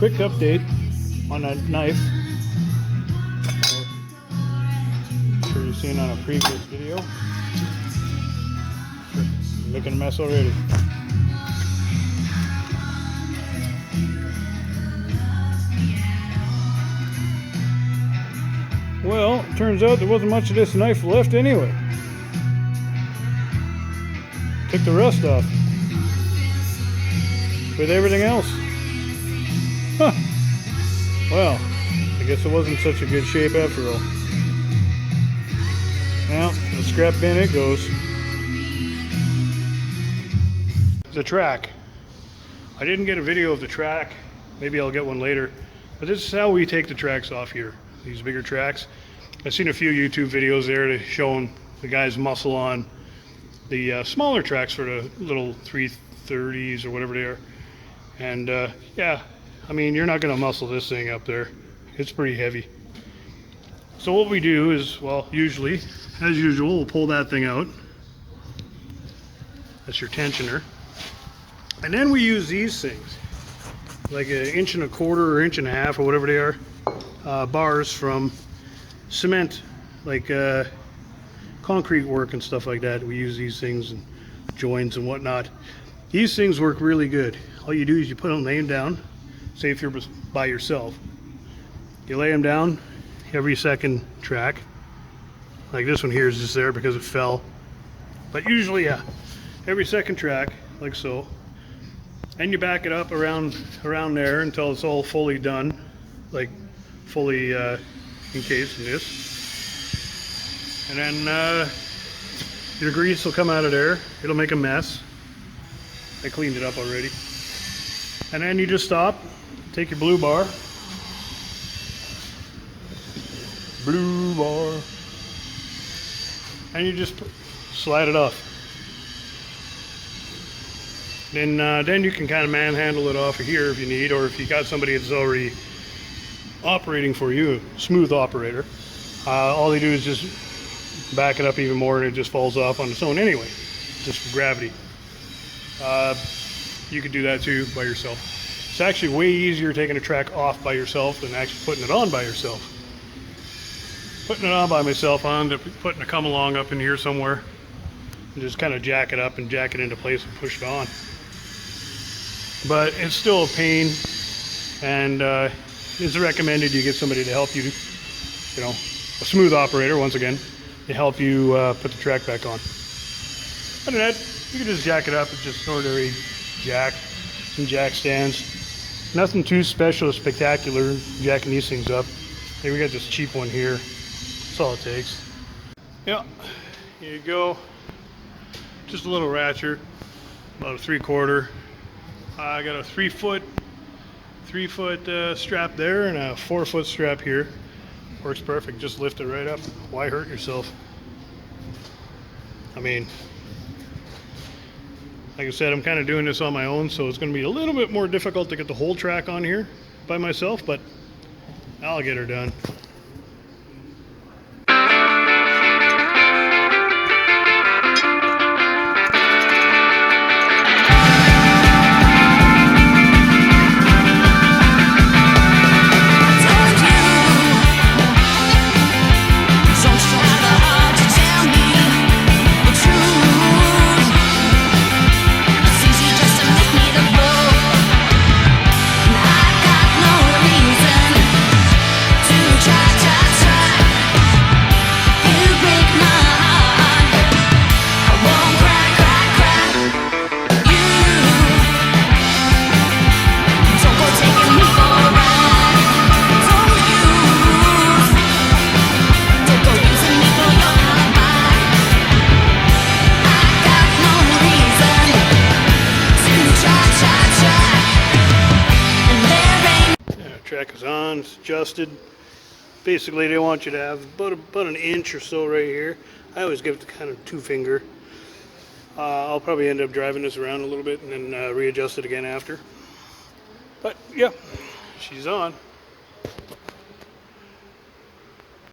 Quick update on that knife. I'm sure you've seen on a previous video. I'm making a mess already. Well, it turns out there wasn't much of this knife left anyway. Took the rust off with everything else. Huh. Well, I guess it wasn't such a good shape after all. Well, the scrap bin it goes. The track. I didn't get a video of the track. Maybe I'll get one later. But this is how we take the tracks off here. These bigger tracks. I've seen a few YouTube videos there showing the guys muscle on the smaller tracks for the little 330s or whatever they are. And yeah, I mean, you're not going to muscle this thing up there. It's pretty heavy. So what we do is, well, usually, as usual, we'll pull that thing out. That's your tensioner. And then we use these things, like 1.25 inches or 1.5 inches or whatever they are, bars from cement, like concrete work and stuff like that. We use these things and joints and whatnot. These things work really good. All you do is you put them, lay them down. Say if you're by yourself, you lay them down every second track. Like this one here is just there because it fell. But usually, yeah, every second track, like so. And you back it up around there until it's all fully done, like fully encased in this. And then your grease will come out of there. It'll make a mess. I cleaned it up already. And then you just stop, take your blue bar, and you just slide it off. Then you can kind of manhandle it off of here if you need, or if you got somebody that's already operating for you, a smooth operator. All they do is just back it up even more and it just falls off on its own anyway, just gravity. You could do that too by yourself. It's actually way easier taking a track off by yourself than actually putting it on by yourself. Putting it on by myself, I'm putting a come along up in here somewhere and just kind of jack it up and jack it into place and push it on. But it's still a pain, and it's recommended you get somebody to help you, you know, a smooth operator, once again, to help you put the track back on. Other than that, you can just jack it up with just an ordinary jack, some jack stands. Nothing too special or spectacular jacking these things up. Hey, we got this cheap one here. That's all it takes. Yeah, here you go. Just a little ratchet, about a 3/4. I got a 3-foot strap there and a 4-foot strap here. Works perfect. Just lift it right up. Why hurt yourself? I mean, like I said, I'm kind of doing this on my own, so it's going to be a little bit more difficult to get the whole track on here by myself, but I'll get her done. Track is on, it's adjusted. Basically they want you to have about 1 inch or so right here. I always give it the kind of 2-finger. I'll probably end up driving this around a little bit and then readjust it again after. But yeah, she's on.